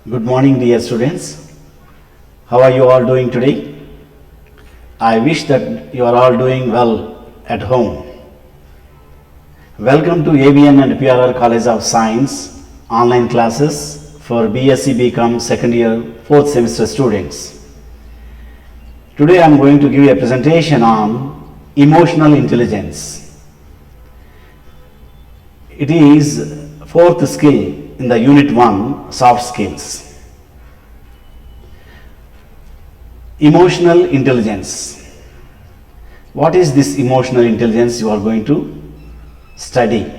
Good morning, dear students. How are you all doing today? I wish that you are all doing well at home. Welcome to ABN and PRR College of Science online classes for BSc BCom second year 4th semester students. Today I am going to give you a presentation on emotional intelligence. It is fourth skill in the unit 1 soft skills. Emotional intelligence. What is this emotional intelligence you are going to study?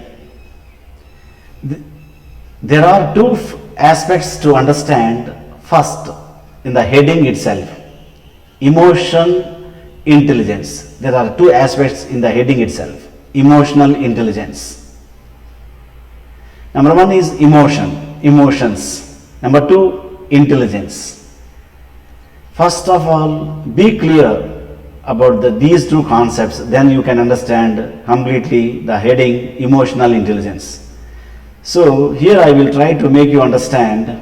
There are two aspects to understand. First, in the heading itself, emotion intelligence. There are two aspects in the heading itself. Emotional intelligence. Number one is emotions. Number two, intelligence. First of all, be clear about these two concepts, then you can understand completely the heading emotional intelligence. So here I will try to make you understand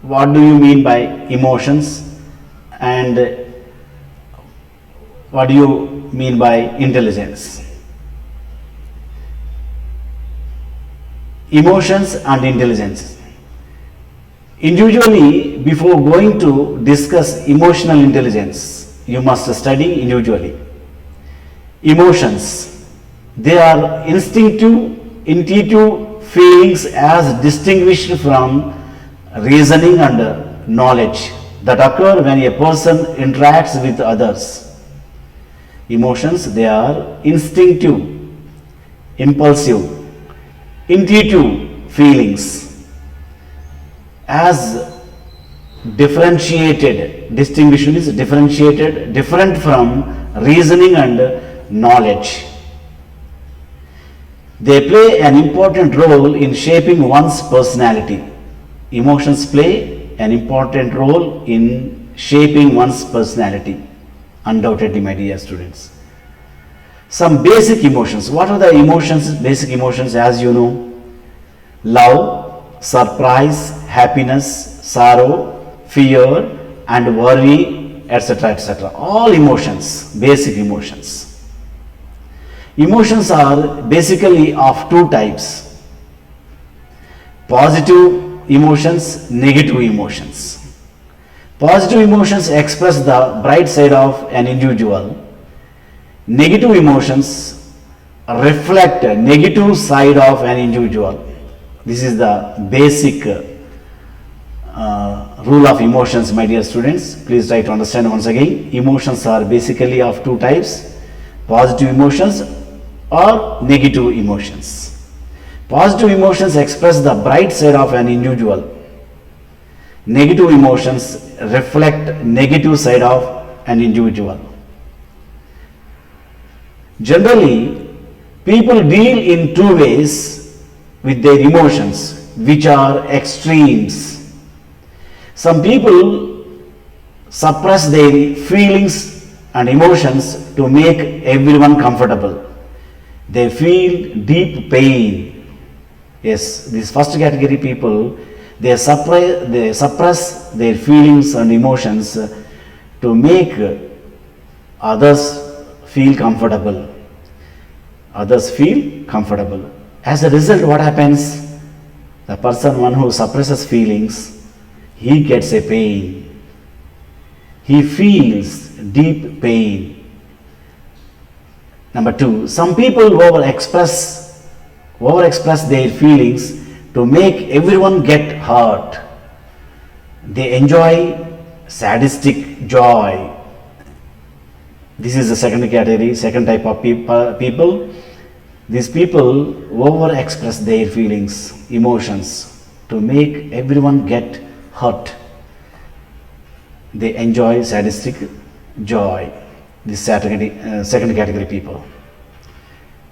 what do you mean by emotions and what do you mean by intelligence. Emotions and intelligence. Individually, before going to discuss emotional intelligence, you must study individually. Emotions, they are intuitive feelings as distinguished from reasoning and knowledge that occur when a person interacts with others. Emotions, they are instinctive, impulsive, intuitive feelings as distinguishing is differentiated, different from reasoning and knowledge. They play an important role in shaping one's personality. Emotions play an important role in shaping one's personality, undoubtedly, my dear students. Some basic emotions. What are the emotions? Basic emotions, as you know: love, surprise, happiness, sorrow, fear, and worry, etc. etc. All emotions, basic emotions. Emotions are basically of two types: positive emotions, negative emotions. Positive emotions express the bright side of an individual. Negative emotions reflect a negative side of an individual. This is the basic rule of emotions, my dear students. Please try to understand once again. Emotions are basically of two types: positive emotions or negative emotions. Positive emotions express the bright side of an individual. Negative emotions reflect negative side of an individual. Generally, people deal in two ways with their emotions, which are extremes. Some people suppress their feelings and emotions to make everyone comfortable. They feel deep pain. Yes, these first category people, they suppress their feelings and emotions to make others feel comfortable. Others feel comfortable. As a result, what happens? The one who suppresses feelings, he gets a pain. He feels deep pain. Number two, some people overexpress their feelings to make everyone get hurt. They enjoy sadistic joy. This is the second category, second type of people. These people overexpress their feelings, emotions to make everyone get hurt. They enjoy sadistic joy. This second category people.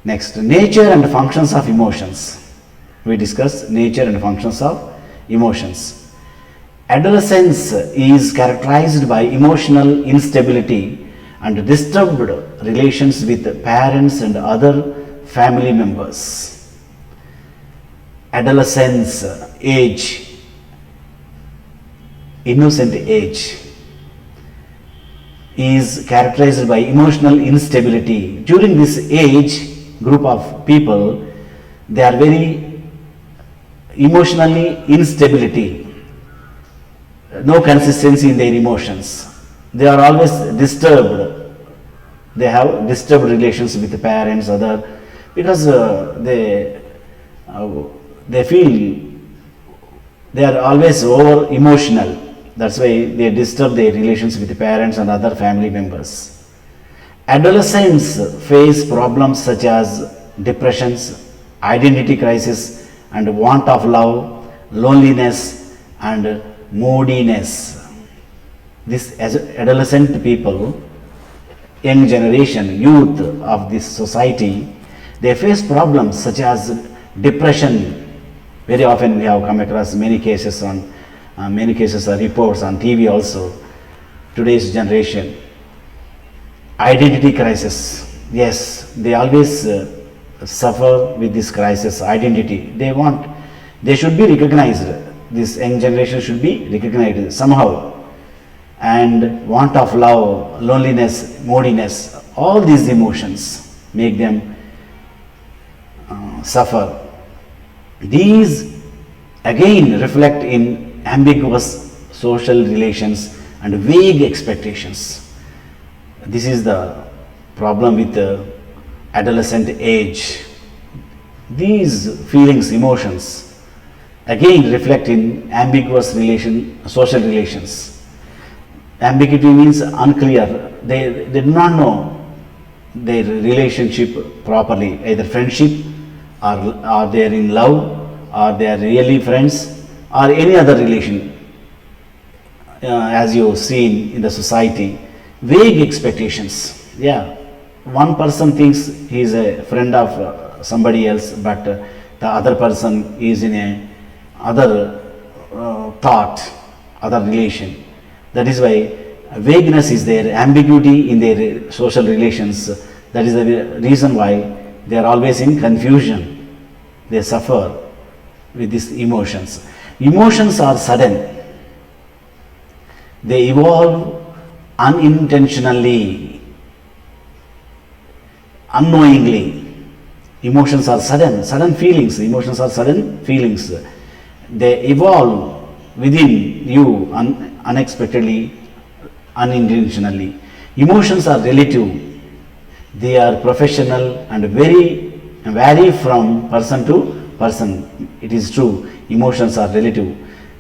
Next, nature and functions of emotions. We discuss nature and functions of emotions. Adolescence is characterized by emotional instability and disturbed relations with parents and other family members. Adolescence age innocent age is characterized by emotional instability. During this age, group of people, they are very emotionally instability, no consistency in their emotions. They are always disturbed. They have disturbed relations with the parents, other, because they feel they are always over emotional. That's why they disturb their relations with the parents and other family members. Adolescents face problems such as depressions, identity crisis, and want of love, loneliness, and moodiness. This as adolescent people, young generation, youth of this society, they face problems such as depression. Very often we have come across many cases are reports on TV also. Today's generation, identity crisis. Yes, they always suffer with this crisis, identity. They should be recognized. This young generation should be recognized somehow. And want of love, loneliness, moodiness, all these emotions make them suffer. These again reflect in ambiguous social relations and vague expectations. This is the problem with the adolescent age. These feelings, emotions again reflect in ambiguous social relations. Ambiguity means unclear. They do not know their relationship properly, either friendship, or are they in love, or they are really friends, or any other relation. As you see in the society, vague expectations. Yeah, one person thinks he is a friend of somebody else, but the other person is in a other thought, other relation. That is why vagueness is there, ambiguity in their social relations. That is the reason why they are always in confusion. They suffer with these emotions. Emotions are sudden. They evolve unintentionally, unknowingly. Emotions are sudden feelings. Emotions are sudden feelings. They evolve within you unexpectedly, unintentionally. Emotions are relative. They are professional and vary from person to person. It is true. Emotions are relative.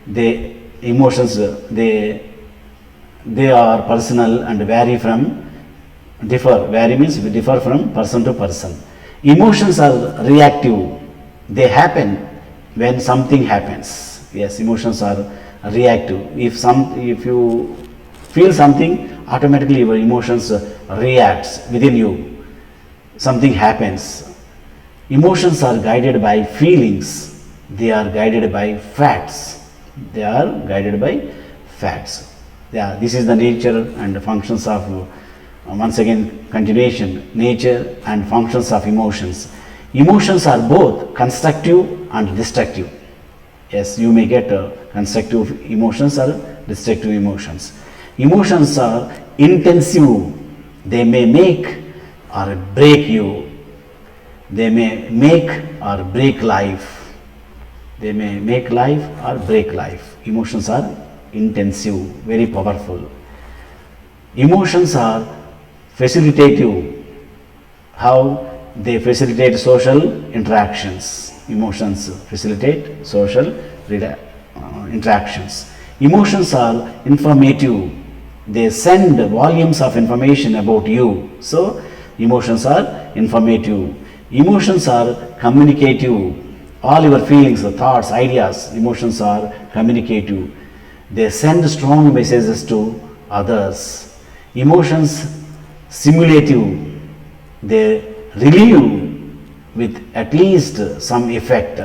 They are personal and differ. Vary means differ from person to person. Emotions are reactive. They happen when something happens. Yes, emotions are reactive. If you feel something, automatically your emotions reacts within you. Something happens. Emotions are guided by feelings. They are guided by facts. They are guided by facts. Yeah, this is the nature and functions of, once again, continuation, nature and functions of emotions. Emotions are both constructive and destructive. Yes, you may get constructive emotions or destructive emotions. Emotions are intensive. They may make or break you. They may make or break life. They may make life or break life. Emotions are intensive, very powerful. Emotions are facilitative. How they facilitate social interactions. Emotions facilitate social interactions. Emotions are informative. They send volumes of information about you. So, emotions are informative. Emotions are communicative. All your feelings, thoughts, ideas, emotions are communicative. They send strong messages to others. Emotions simulative. They relieve with at least some effect.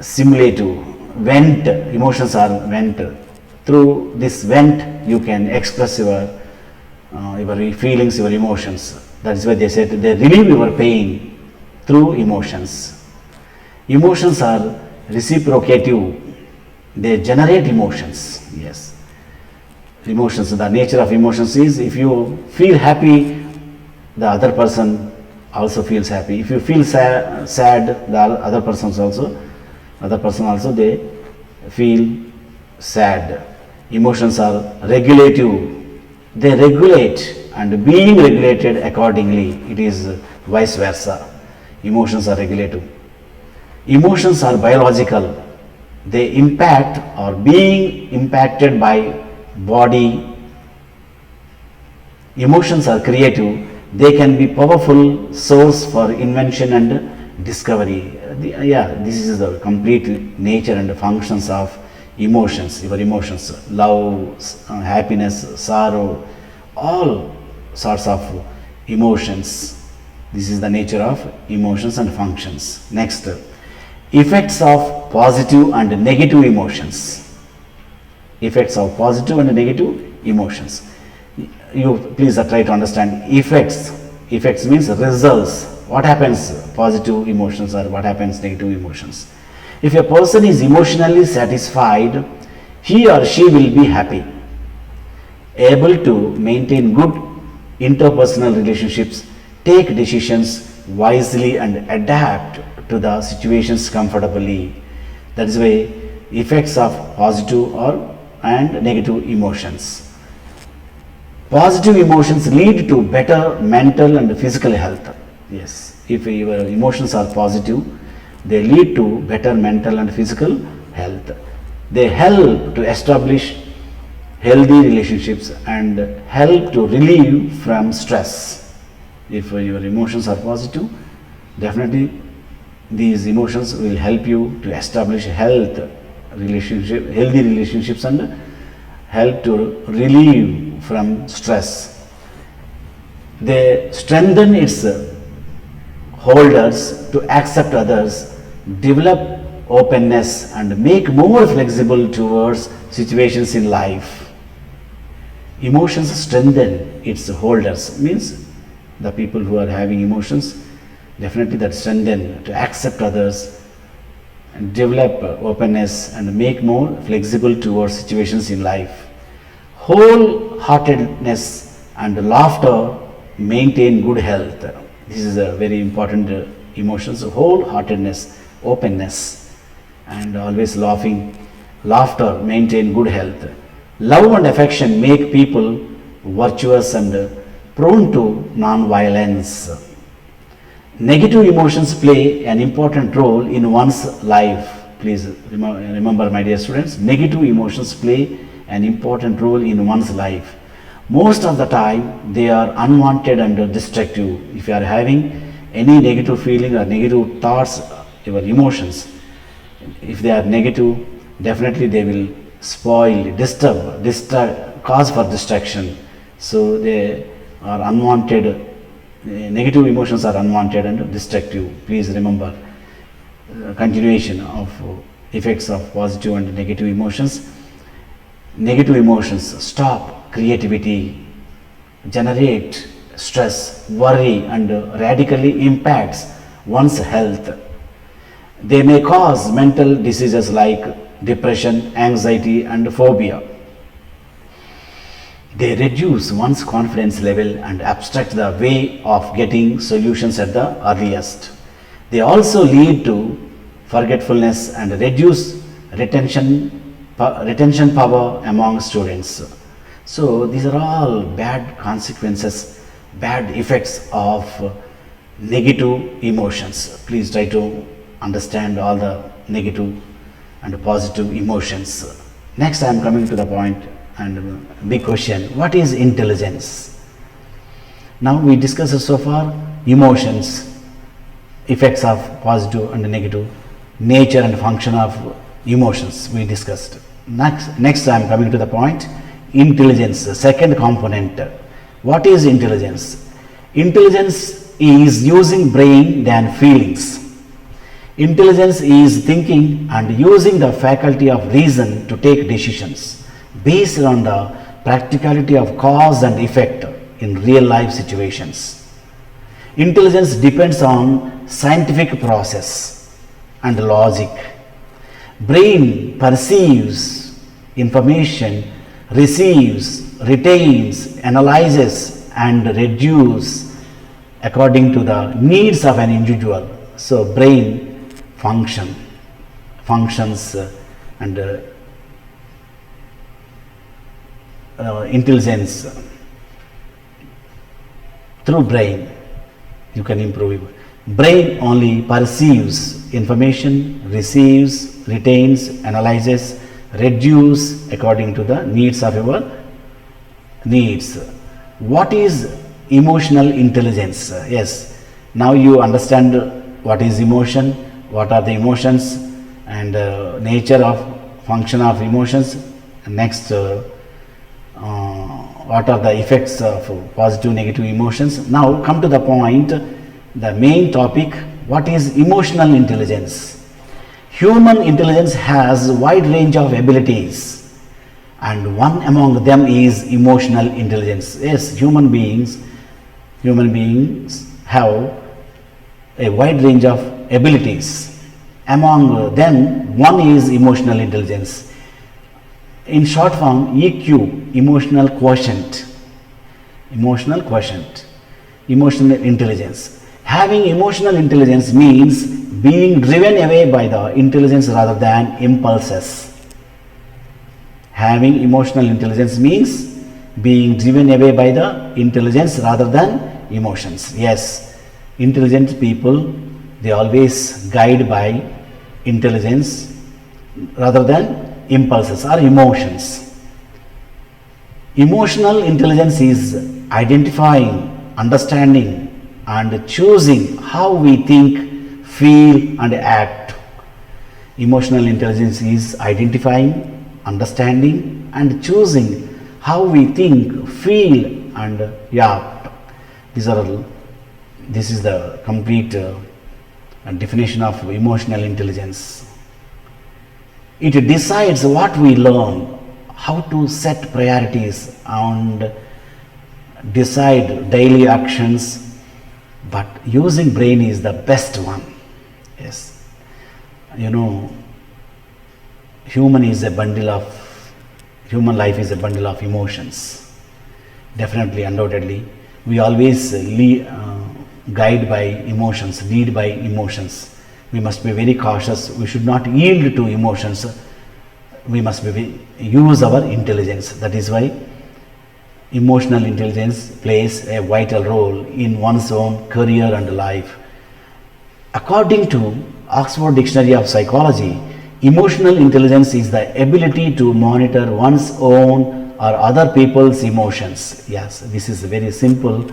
Simulative. Vent. Emotions are vent. Through this vent, you can express your feelings, your emotions. That is why they said they relieve your pain through emotions. Emotions are reciprocative. They generate emotions. Yes, emotions, the nature of emotions is, if you feel happy, the other person also feels happy. If you feel sad, the other person also they feel sad. Emotions are regulative. They regulate, and being regulated accordingly. It is vice versa. Emotions are regulative. Emotions are biological. They impact or being impacted by body. Emotions are creative. They can be powerful source for invention and discovery. This is the complete nature and functions of emotions. Your emotions, love, happiness, sorrow, all sorts of emotions. This is the nature of emotions and functions. Next, effects of positive and negative emotions. Effects of positive and negative emotions. You please try to understand effects. Effects means results. What happens positive emotions or what happens negative emotions. If a person is emotionally satisfied, he or she will be happy, able to maintain good interpersonal relationships, take decisions wisely and adapt to the situations comfortably. That is why effects of positive or and negative emotions. Positive emotions lead to better mental and physical health. Yes, if your emotions are positive, they lead to better mental and physical health. They help to establish healthy relationships and help to relieve from stress. If your emotions are positive, definitely these emotions will help you to establish healthy relationships and help to relieve from stress. They strengthen its holders to accept others, develop openness, and make more flexible towards situations in life. Emotions strengthen its holders, means the people who are having emotions, definitely that strengthen to accept others, and develop openness, and make more flexible towards situations in life. Wholeheartedness and laughter maintain good health. This is a very important emotions. Wholeheartedness, openness, and always laughter maintain good health. Love and affection make people virtuous and prone to non-violence. Negative emotions play an important role in one's life. Please remember, my dear students, negative emotions play an important role in one's life. Most of the time they are unwanted and destructive. If you are having any negative feeling or negative thoughts, your emotions, if they are negative, definitely they will spoil, disturb, cause for distraction. So they are unwanted. Negative emotions are unwanted and destructive. Please remember continuation of effects of positive and negative emotions. Negative emotions stop creativity, generate stress, worry, and radically impacts one's health. They may cause mental diseases like depression, anxiety, and phobia. They reduce one's confidence level and obstruct the way of getting solutions at the earliest. They also lead to forgetfulness and reduce retention power among students. So these are all bad consequences, bad effects of negative emotions. Please try to understand all the negative and positive emotions. Next, I am coming to the point and big question: what is intelligence? Now we discussed so far emotions, effects of positive and negative, nature and function of emotions we discussed. Next I am coming to the point intelligence, the second component. What is intelligence? Intelligence is using brain than feelings. Intelligence is thinking and using the faculty of reason to take decisions based on the practicality of cause and effect in real life situations. Intelligence depends on scientific process and logic. Brain perceives information, receives, retains, analyzes and reduces according to the needs of an individual. So brain functions and intelligence through brain. You can improve it. Brain only perceives information, receives, retains, analyzes, reduces according to the needs of your needs. What is emotional intelligence? Yes, now you understand what is emotion, what are the emotions, and nature of function of emotions. Next, what are the effects of positive, negative emotions. Now come to the point, the main topic, what is emotional intelligence? Human intelligence has a wide range of abilities, and one among them is emotional intelligence. Yes, human beings have a wide range of abilities. Among them, one is emotional intelligence. In short form, EQ, emotional quotient, emotional intelligence. Having emotional intelligence means being driven away by the intelligence rather than impulses. Having emotional intelligence means being driven away by the intelligence rather than emotions. Yes, intelligent people, they always guide by intelligence rather than impulses or emotions. Emotional intelligence is identifying, understanding and choosing how we think, feel and act. Emotional intelligence is identifying, understanding and choosing how we think, feel and act. This is the complete definition of emotional intelligence. It decides what we learn, how to set priorities and decide daily actions, but using brain is the best one. Yes, you know, human life is a bundle of emotions. Definitely, undoubtedly, we always guide by emotions, lead by emotions. We must be very cautious. We should not yield to emotions. We must use our intelligence. That is why emotional intelligence plays a vital role in one's own career and life. According to Oxford Dictionary of Psychology, emotional intelligence is the ability to monitor one's own or other people's emotions. Yes, this is a very simple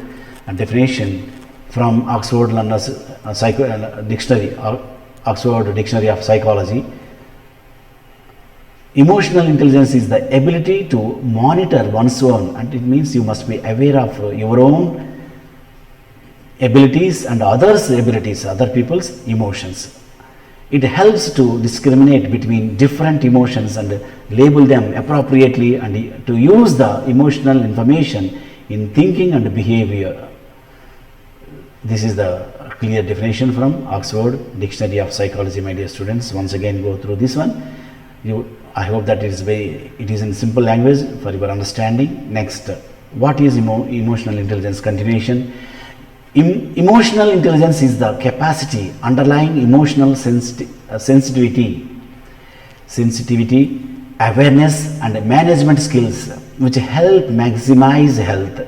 definition from Oxford Dictionary, Oxford Dictionary of Psychology. Emotional intelligence is the ability to monitor one's own, and it means you must be aware of your own abilities and others' abilities, other people's emotions. It helps to discriminate between different emotions and label them appropriately and to use the emotional information in thinking and behavior. This is the clear definition from Oxford Dictionary of Psychology, my dear students. Once again, go through this one. I hope that it is in simple language for your understanding. Next, what is emotional intelligence? Continuation. Emotional intelligence is the capacity underlying emotional sensitivity, awareness and management skills which help maximize health,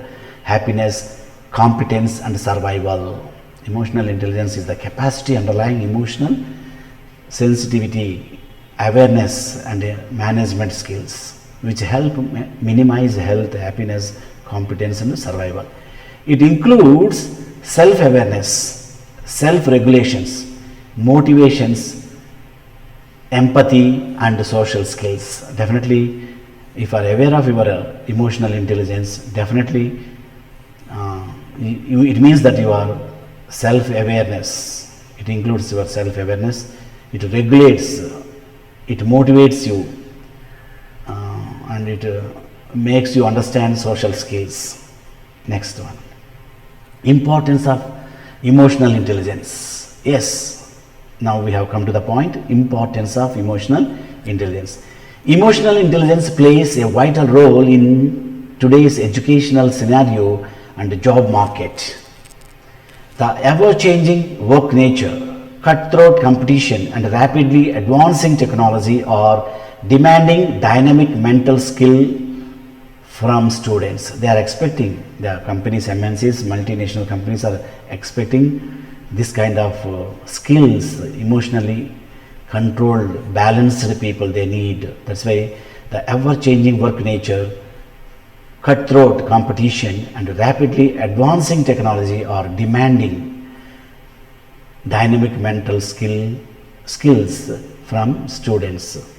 happiness, competence and survival. Emotional intelligence is the capacity underlying emotional sensitivity, awareness and management skills which help minimize health, happiness, competence and survival. It includes self-awareness, self-regulations, motivations, empathy and social skills. Definitely, if you are aware of your emotional intelligence, definitely it means that you are self-awareness. It includes your self-awareness. It regulates, it motivates you and it makes you understand social skills. Next one. Importance of emotional intelligence. Yes, Now we have come to the point, importance of emotional intelligence. Emotional intelligence plays a vital role in today's educational scenario and job market. The ever-changing work nature, cutthroat competition and rapidly advancing technology are demanding dynamic mental skill from students. They are expecting, the companies, MNCs, multinational companies are expecting this kind of skills, emotionally controlled, balanced people they need. That's why the ever-changing work nature, cutthroat competition and rapidly advancing technology are demanding dynamic mental skills from students.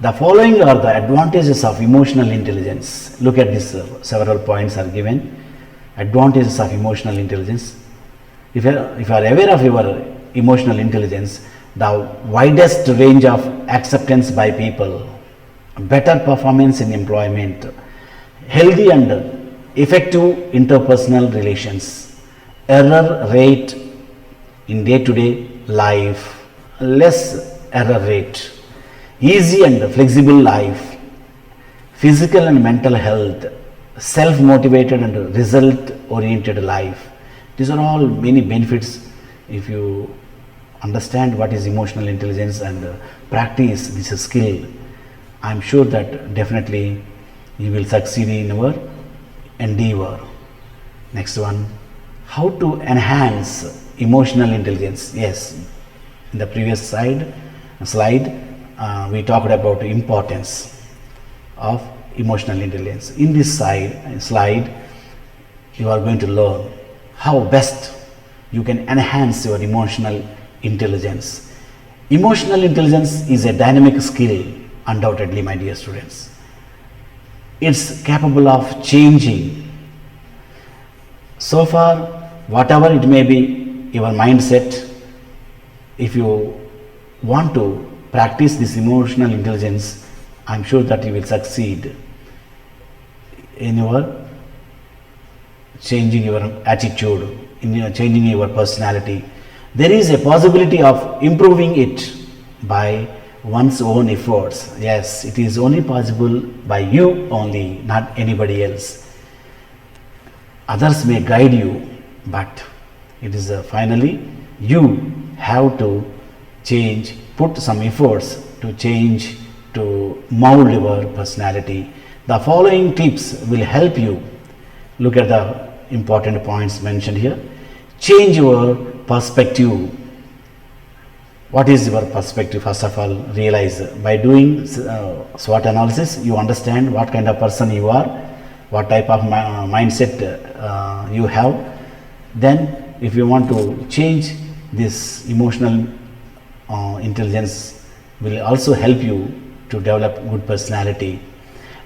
The following are the advantages of emotional intelligence. Look at this, several points are given. Advantages of emotional intelligence. If you are aware of your emotional intelligence, the widest range of acceptance by people, better performance in employment, healthy and effective interpersonal relations, error rate in day-to-day life, less error rate, easy and flexible life, physical and mental health, self-motivated and result-oriented life. These are all many benefits if you understand what is emotional intelligence and practice this skill. I am sure that definitely you will succeed in your endeavor. Next one, how to enhance emotional intelligence. Yes, in the previous slide we talked about the importance of emotional intelligence. In this slide you are going to learn how best you can enhance your emotional intelligence. Emotional intelligence is a dynamic skill, undoubtedly, my dear students. It's capable of changing. So far, whatever it may be, your mindset, if you want to practice this emotional intelligence, I'm sure that you will succeed in your changing your attitude, in your changing your personality. There is a possibility of improving it by one's own efforts. Yes, it is only possible by you only, not anybody else. Others may guide you, but it is finally you have to change, put some efforts to change, to mold your personality. The following tips will help you. Look at the important points mentioned here. Change your perspective. What is your perspective? First of all, realize by doing SWOT analysis, you understand what kind of person you are, what type of mindset you have. Then, if you want to change this emotional intelligence, will also help you to develop good personality.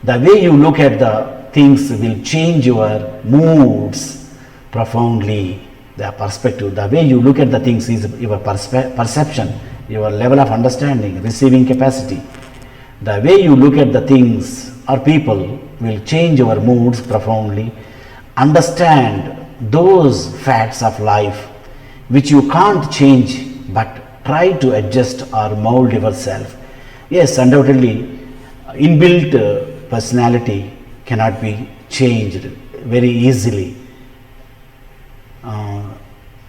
The way you look at the things will change your moods profoundly. The perspective, the way you look at the things is your perception, your level of understanding, receiving capacity. The way you look at the things or people will change your moods profoundly. Understand those facts of life which you can't change, but try to adjust or mold yourself. Yes, undoubtedly, inbuilt personality cannot be changed very easily.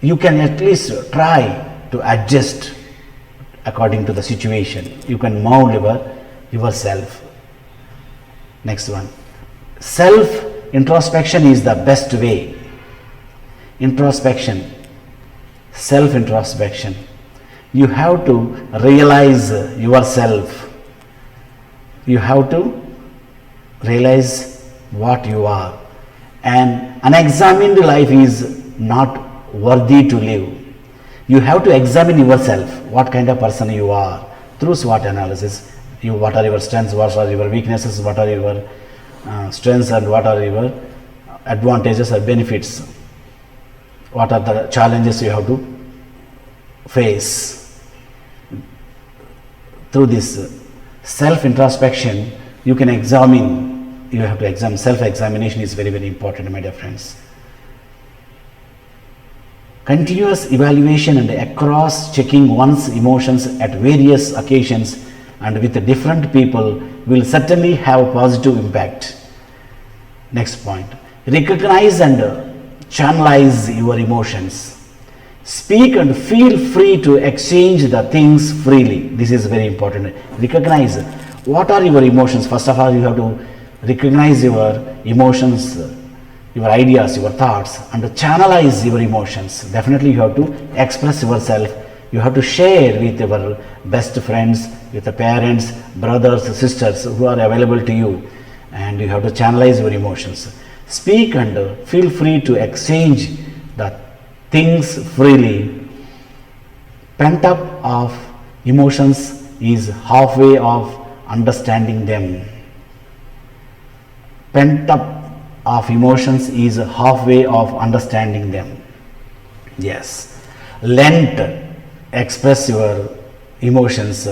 You can at least try to adjust according to the situation. You can mold yourself. Next one, self introspection is the best way. Introspection, self introspection. You have to realize yourself. You have to realize what you are. An unexamined life is not worthy to live. You have to examine yourself, what kind of person you are, through SWOT analysis. What are your strengths, what are your weaknesses, what are your strengths and what are your advantages or benefits, what are the challenges you have to face. Through this self introspection, you can examine, you have to examine. Self examination is very, very important, my dear friends. Continuous evaluation and across checking one's emotions at various occasions and with different people will certainly have a positive impact. Next point. Recognize and channelize your emotions. Speak and feel free to exchange the things freely. This is very important. Recognize what are your emotions. First of all, you have to recognize your emotions, your ideas, your thoughts, and channelize your emotions. Definitely, you have to express yourself. You have to share with your best friends, with the parents, brothers, sisters who are available to you, and you have to channelize your emotions. Speak and feel free to exchange the things freely. Pent up of emotions is halfway of understanding them. Pent up of emotions is halfway of understanding them. Yes. Lent, express your emotions.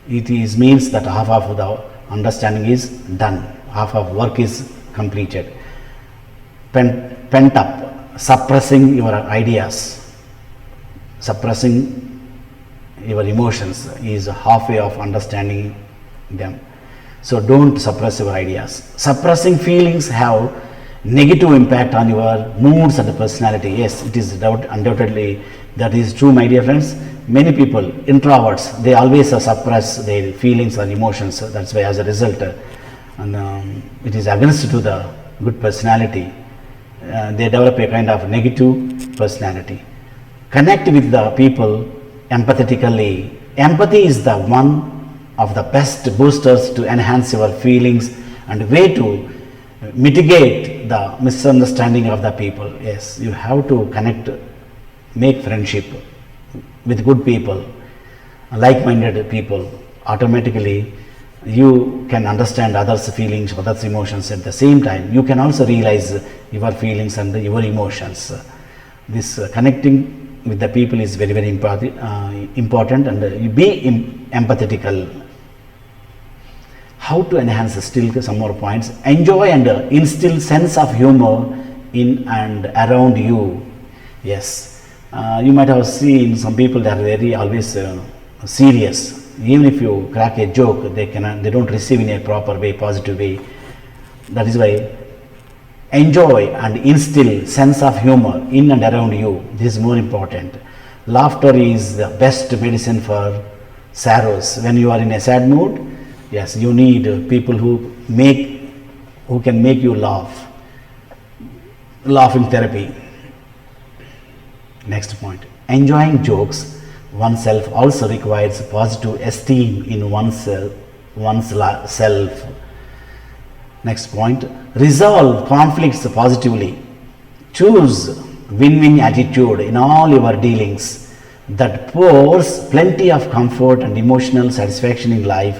It is means that half of the understanding is done, half of work is completed. Pent up, suppressing your ideas, suppressing your emotions is halfway of understanding them. So don't suppress your ideas. Suppressing feelings have negative impact on your moods and personality. Yes, it is undoubtedly that is true, my dear friends. Many people, introverts, they always suppress their feelings and emotions. That's why, as a result, it is against to the good personality. They develop a kind of negative personality. Connect with the people empathetically. Empathy is the one of the best boosters to enhance your feelings and way to mitigate the misunderstanding of the people. Yes, you have to connect, make friendship with good people, like-minded people. Automatically, you can understand others' feelings, others' emotions. At the same time, you can also realize your feelings and your emotions. This connecting with the people is very, very important, and you be empathetical. How to enhance still some more points. Enjoy and instill sense of humor in and around you. Yes, you might have seen some people that are very always serious. Even if you crack a joke, they don't receive in a proper way, positive way. That is why enjoy and instill sense of humor in and around you. This is more important. Laughter is the best medicine for sorrows. When you are in a sad mood, yes, you need people who can make you laugh. Laughing therapy. Next point. Enjoying jokes oneself also requires positive esteem in oneself. Next point. Resolve conflicts positively. Choose win-win attitude in all your dealings that pours plenty of comfort and emotional satisfaction in life.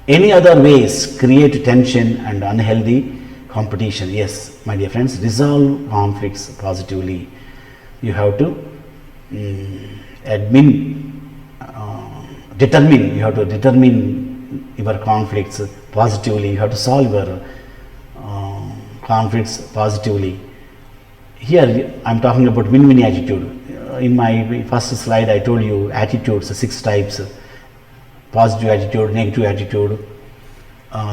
Any other ways create tension and unhealthy competition. Yes, my dear friends, resolve conflicts positively. You have to determine your conflicts positively. You have to solve your conflicts positively. Here I am talking about win-win attitude. In my first slide I told you attitudes, 6 types: positive attitude, negative attitude,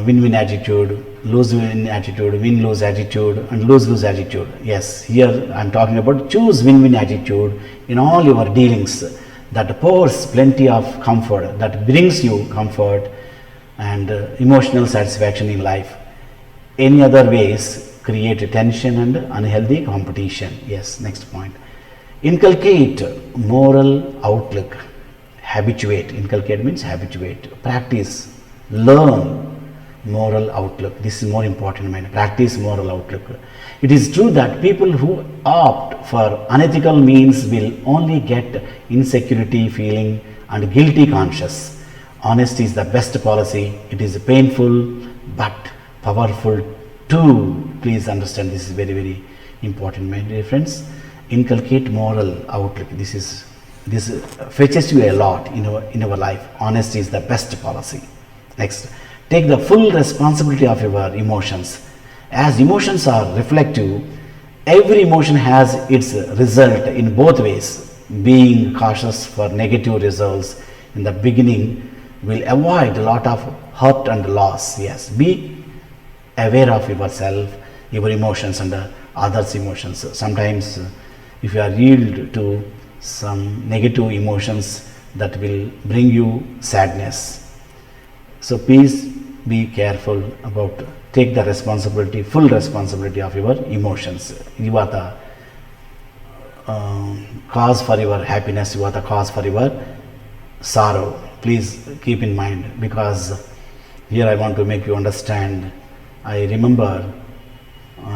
win-win attitude, lose-win attitude, win-lose attitude, and lose-lose attitude. Yes, here I am talking about choose win-win attitude in all your dealings that pours plenty of comfort, that brings you comfort and emotional satisfaction in life. Any other ways create tension and unhealthy competition. Yes, next point. Inculcate moral outlook. Habituate. Inculcate means habituate. Practice. Learn moral outlook. This is more important. Practice moral outlook. It is true that people who opt for unethical means will only get insecurity feeling and guilty conscious. Honesty is the best policy. It is painful but powerful too. Please understand, this is very, very important, my dear friends. Inculcate moral outlook. This fetches you a lot in our life. Honesty is the best policy. Next, take the full responsibility of your emotions. As emotions are reflective, Every emotion has its result in both ways. Being cautious for negative results in the beginning will avoid a lot of hurt and loss. Yes, be aware of yourself, your emotions, and others' emotions. Sometimes, if you are yield to some negative emotions, that will bring you sadness. So please be careful about, take the responsibility, full responsibility of your emotions. You are the cause for your happiness, you are the cause for your sorrow. Please keep in mind, because here I want to make you understand. I remember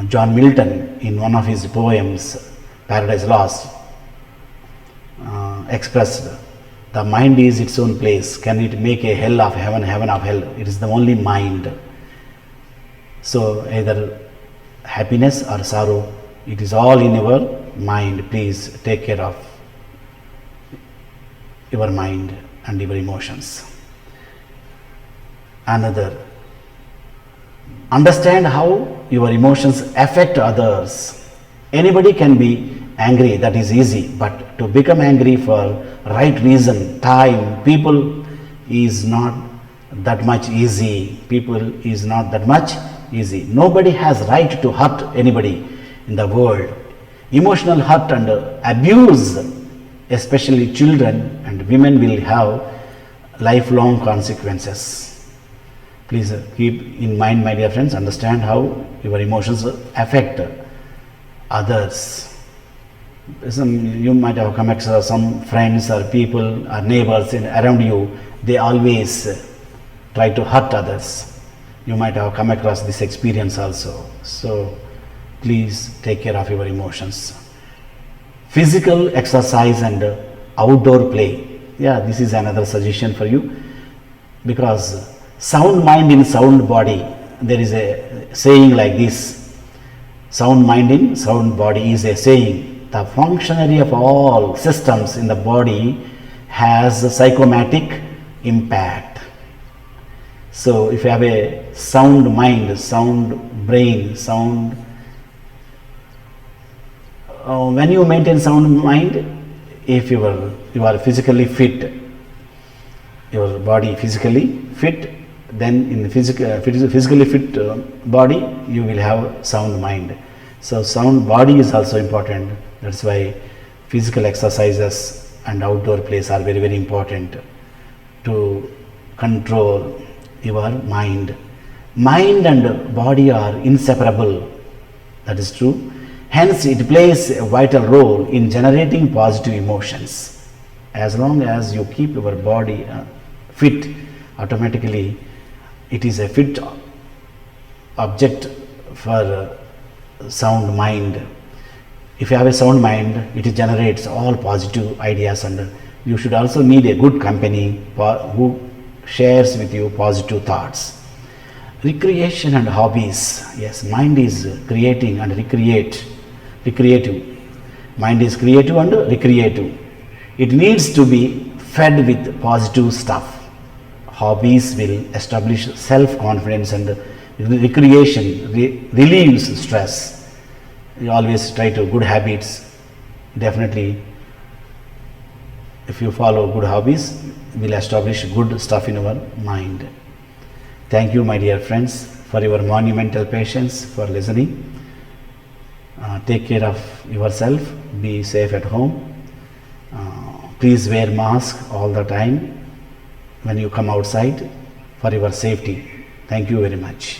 John Milton in one of his poems, Paradise Lost, expressed, the mind is its own place. Can it make a hell of heaven, heaven of hell? It is the only mind. So either happiness or sorrow, it is all in your mind. Please take care of your mind and your emotions. Another, understand how your emotions affect others. Anybody can be angry, that is easy, but to become angry for right reason, time, people is not that much easy. People is not that much easy. Nobody has right to hurt anybody in the world. Emotional hurt and abuse, especially children and women, will have lifelong consequences. Please keep in mind, my dear friends, understand how your emotions affect others. You might have come across some friends or people or neighbors around you, they always try to hurt others. You might have come across this experience also. So please take care of your emotions. Physical exercise and outdoor play. Yeah, this is another suggestion for you, because sound mind in sound body. There is a saying like this: sound mind in sound body is a saying. The functionary of all systems in the body has a psychomatic impact. So if you have a sound mind, sound brain, sound, when you maintain sound mind, if you are physically fit, your body physically fit, then in the physically fit body you will have sound mind. So sound body is also important. That's why physical exercises and outdoor plays are very, very important to control your mind. Mind and body are inseparable. That is true. Hence, it plays a vital role in generating positive emotions. As long as you keep your body fit, automatically it is a fit object for sound mind. If you have a sound mind, it generates all positive ideas, and you should also need a good company who shares with you positive thoughts. Recreation and hobbies. Yes, mind is creating and recreative. Mind is creative and recreative. It needs to be fed with positive stuff. Hobbies will establish self-confidence, and recreation relieves stress. You always try to good habits. Definitely, if you follow good hobbies, will establish good stuff in our mind. Thank you, my dear friends, for your monumental patience, for listening. Take care of yourself. Be safe at home. Please wear mask all the time when you come outside for your safety. Thank you very much.